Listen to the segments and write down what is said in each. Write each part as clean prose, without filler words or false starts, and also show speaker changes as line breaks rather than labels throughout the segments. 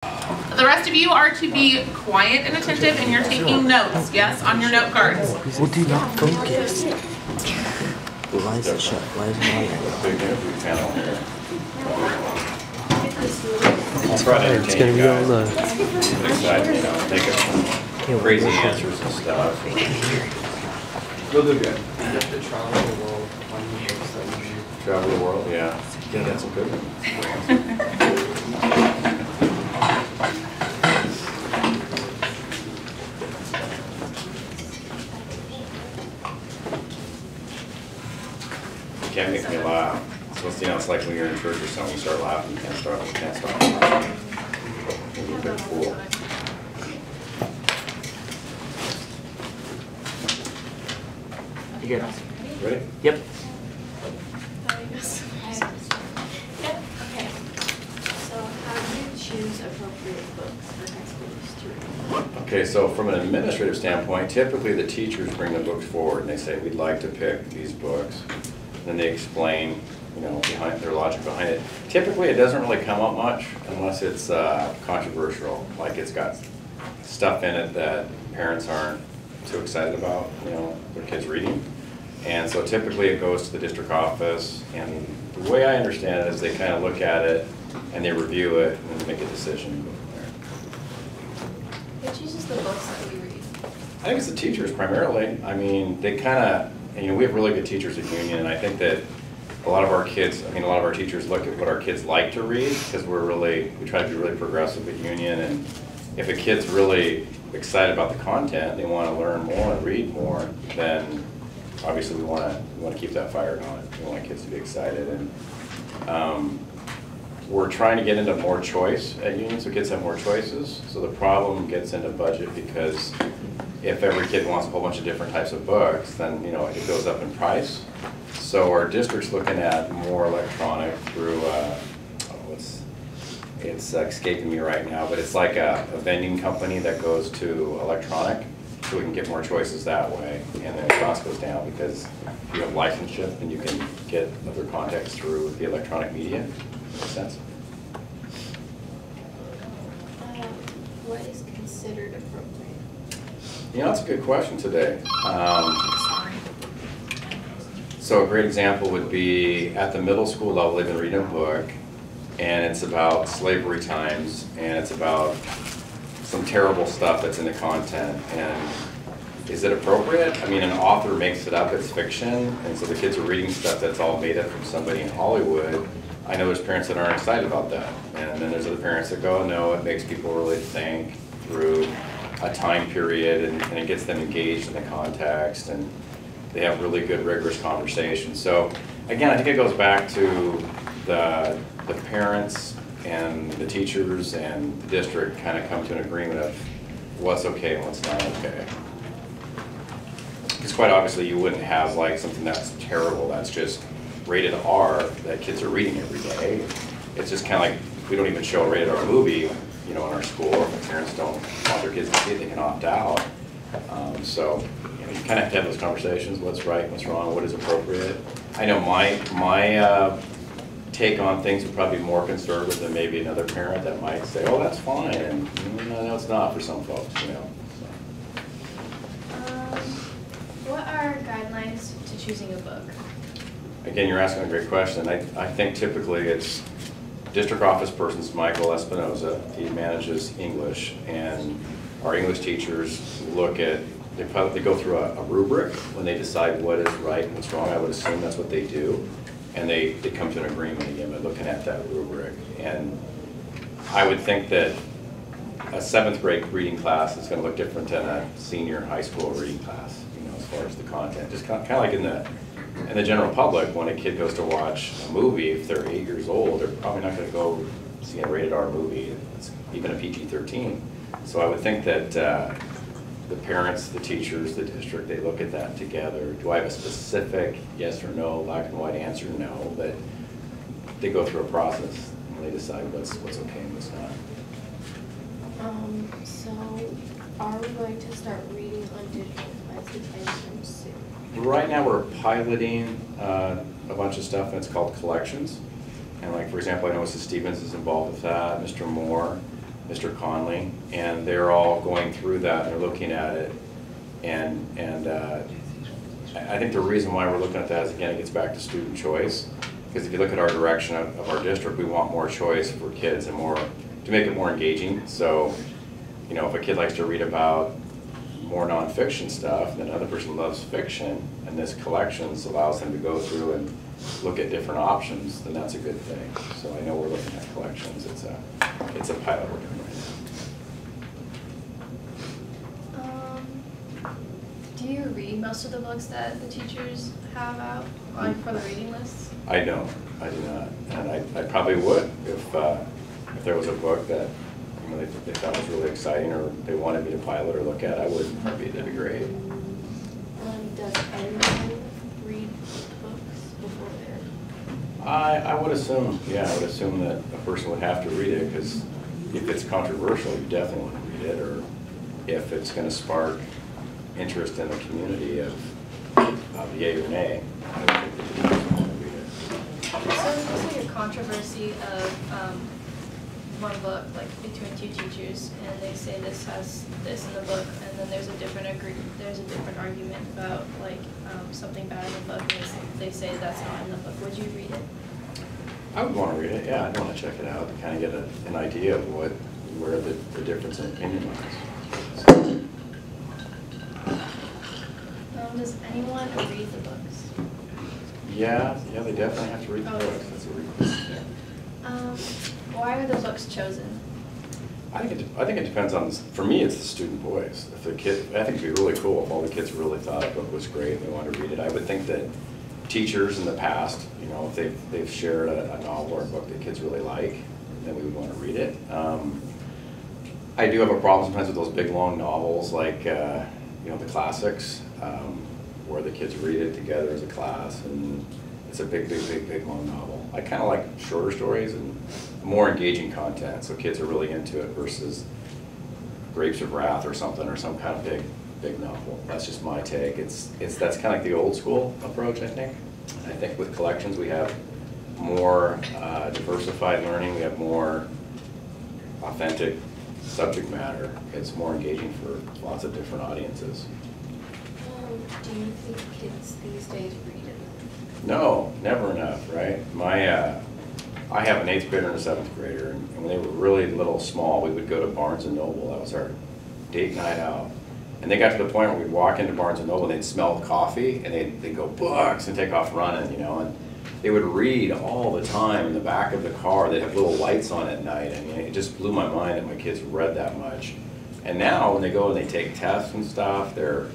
The rest of you are to be quiet and attentive, and you're taking notes, yes, on your note cards.
Well, do not focus. Why is it shut? Why is it not?
It's fine. It's going to be all the...
Think of crazy answers and stuff. You'll do good.
You have to travel the world 1 year, so you
Travel the world, yeah. Yeah, that's a good one. You can't make me laugh. So it's like when you're in church or something, you start laughing, you can't stop. You're a big fool.
You good?
Ready?
Yep.
Okay. So how do you choose appropriate books for high schoolers to read?
Okay, so from an administrative standpoint, typically the teachers bring the books forward and they say, we'd like to pick these books. Then they explain, behind their logic behind it. Typically it doesn't really come up much unless it's controversial, like it's got stuff in it that parents aren't too excited about, their kids reading. And so typically it goes to the district office, and the way I understand it is they kind of look at it and they review it and then make a decision.
Who chooses the books that we read?
I think it's the teachers primarily. I mean, they kind of, we have really good teachers at Union, and I think that a lot of our kids, a lot of our teachers look at what our kids like to read, because we try to be really progressive at Union, and if a kid's really excited about the content, they want to learn more and read more, then obviously we want to keep that fire going. We want kids to be excited, and we're trying to get into more choice at Union, so kids have more choices. So the problem gets into budget, because if every kid wants a whole bunch of different types of books, then it goes up in price. So our district's looking at more electronic through it's escaping me right now, but it's like a vending company that goes to electronic, so we can get more choices that way, and then the cost goes down because you have licenseship and you can get other contacts through the electronic media. Makes sense?
What is considered appropriate?
That's a good question today. So a great example would be at the middle school level, they've been reading a book, and it's about slavery times, and it's about some terrible stuff that's in the content. And is it appropriate? An author makes it up, it's fiction, and so the kids are reading stuff that's all made up from somebody in Hollywood. I know there's parents that aren't excited about that, and then there's other parents that go, no, it makes people really think through a time period, and it gets them engaged in the context, and they have really good, rigorous conversations. So again, I think it goes back to the parents and the teachers and the district kind of come to an agreement of what's okay and what's not okay. Because quite obviously you wouldn't have like something that's terrible, that's just rated R, that kids are reading every day. It's just kind of like, we don't even show a rated R movie, in our school, or if the parents don't want their kids to see it, they can opt out. So you kind of have to have those conversations, what's right, what's wrong, what is appropriate. I know my take on things would probably be more conservative than maybe another parent that might say, oh, that's fine, and no, it's not for some folks, So.
What are guidelines to choosing a book?
Again, you're asking a great question. I think typically it's district office person's Michael Espinoza. He manages English, and our English teachers look at, they go through a rubric when they decide what is right and what's wrong. I would assume that's what they do. And they come to an agreement again by looking at that rubric. And I would think that a 7th grade reading class is going to look different than a senior high school reading class, as far as the content. Just kind of like in the general public, when a kid goes to watch a movie, if they're 8 years old, they're probably not going to go see a rated R movie, even a PG-13. So I would think that the parents, the teachers, the district, they look at that together. Do I have a specific yes or no, black and white answer? No, but they go through a process and they decide what's okay and what's not.
So are we going to start reading on digital devices anytime soon?
Right now we're piloting a bunch of stuff, and it's called collections. And like, for example, I know Mrs. Stevens is involved with that, Mr. Moore. Mr. Conley, and they're all going through that, and they're looking at it, and I think the reason why we're looking at that is, again, it gets back to student choice, because if you look at our direction of our district, we want more choice for kids and more, to make it more engaging. So, you know, if a kid likes to read about more nonfiction stuff, and another person loves fiction, and this collections allows them to go through and look at different options, then that's a good thing. So I know we're looking at collections. It's a pilot we're doing right
now. Do you read most of the books that the teachers have out, like for the reading lists?
I don't. I do not, and I probably would if there was a book that, you know, they thought was really exciting, or they wanted me to pilot or look at. I would. That'd be great.
Does anyone read books before they're?
I would assume, yeah, I would assume that a person would have to read it, because if it's controversial, you definitely want to read it, or if it's going to spark interest in the community of yay or nay, I would think that you want to read it.
So there's like a controversy of one book, like between two teachers, and they say this has this in the book, and then there's a different argument about like something bad in the book, and they say that's not in the book. Would you read it?
I would want to read it, yeah. I'd want to check it out to kind of get an idea of where the difference in opinion lies.
Does anyone read the books?
Yeah, they definitely have to read the books. That's a real thing.
Why are the books chosen?
I think it depends on, for me, it's the student voice. If the kid, I think it'd be really cool if all the kids really thought a book was great and they wanted to read it. I would think that teachers in the past, you know, if they've shared a novel or a book that kids really like, then we would want to read it. I do have a problem sometimes with those big long novels, like you know, the classics, where the kids read it together as a class, and it's a big long novel. I kind of like shorter stories and more engaging content, so kids are really into it, versus Grapes of Wrath or something, or some kind of big novel. That's just my take. That's kind of like the old school approach, I think. And I think with collections we have more diversified learning. We have more authentic subject matter. It's more engaging for lots of different audiences.
Do you think kids these days read it?
No, never enough, right? I have an 8th grader and a 7th grader, and when they were really little, small, we would go to Barnes & Noble. That was our date night out. And they got to the point where we'd walk into Barnes & Noble and they'd smell coffee, and they'd go, books, and take off running, you know. And they would read all the time in the back of the car. They'd have little lights on at night. I mean, it just blew my mind that my kids read that much. And now when they go and they take tests and stuff, their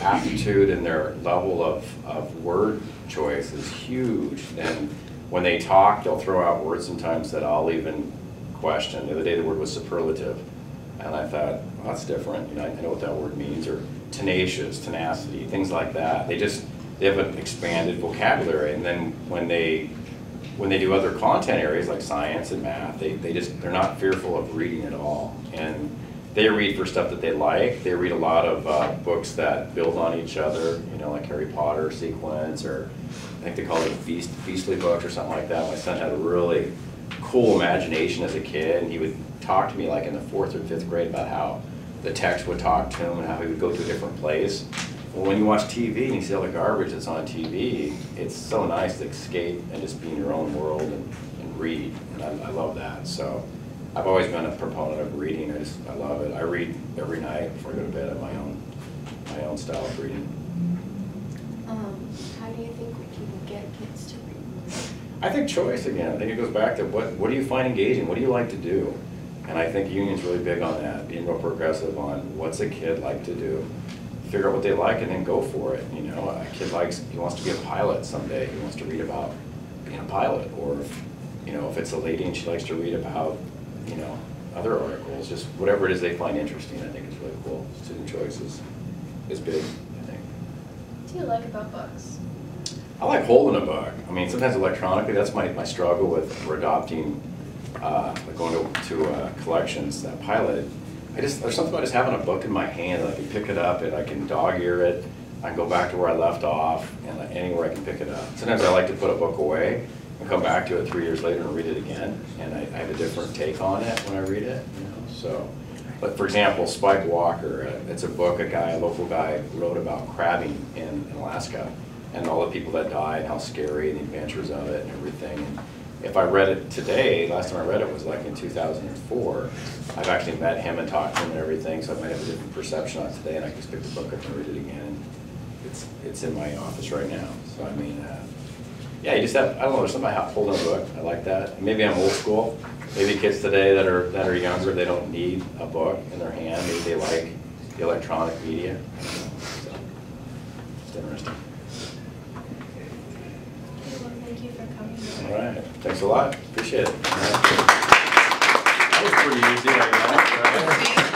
aptitude and their level of word choice is huge. And when they talk, they'll throw out words sometimes that I'll even question. The other day the word was superlative, and I thought, well, that's different. You know, I know what that word means. Or tenacious, tenacity, things like that. They have an expanded vocabulary, and then when they do other content areas like science and math, they're not fearful of reading at all. And they read for stuff that they like. They read a lot of books that build on each other, you know, like Harry Potter sequence, or I think they call it Beastly books or something like that. My son had a really cool imagination as a kid, and he would talk to me like in the 4th or 5th grade about how the text would talk to him and how he would go to a different place. Well, when you watch TV and you see all the garbage that's on TV, it's so nice to escape and just be in your own world and read, and I love that. So I've always been a proponent of reading. I love it. I read every night before I go to bed at my own style of reading.
How do you think we can get kids to read?
I think choice again. I think it goes back to what do you find engaging? What do you like to do? And I think Union's really big on that, being real progressive on what's a kid like to do. Figure out what they like and then go for it. You know, a kid he wants to be a pilot someday. He wants to read about being a pilot, or if it's a lady and she likes to read about, you know, other articles, just whatever it is they find interesting. I think is really cool. Student choice is big, I think.
What do you like about books?
I like holding a book. I mean, sometimes electronically, that's my struggle with adopting, going to collections that pilot. There's something about just having a book in my hand that I can pick it up and I can dog ear it. I can go back to where I left off, and anywhere I can pick it up. Sometimes I like to put a book away and come back to it 3 years later and read it again, and I have a different take on it when I read it. You know, So, but for example, Spike Walker, it's a book a local guy wrote about crabbing in Alaska and all the people that died and how scary and the adventures of it and everything. And if I read it today, last time I read it was like in 2004, I've actually met him and talked to him and everything, so I might have a different perception on it today, and I can just pick the book up and read it again. It's in my office right now. So I mean, yeah, you just have, I don't know, there's something about holding a book. I like that. Maybe I'm old school. Maybe kids today that are younger, they don't need a book in their hand. Maybe they like the electronic media. So it's interesting.
Thank you for coming.
All right. Thanks a lot. Appreciate it. That was pretty easy, I guess, right?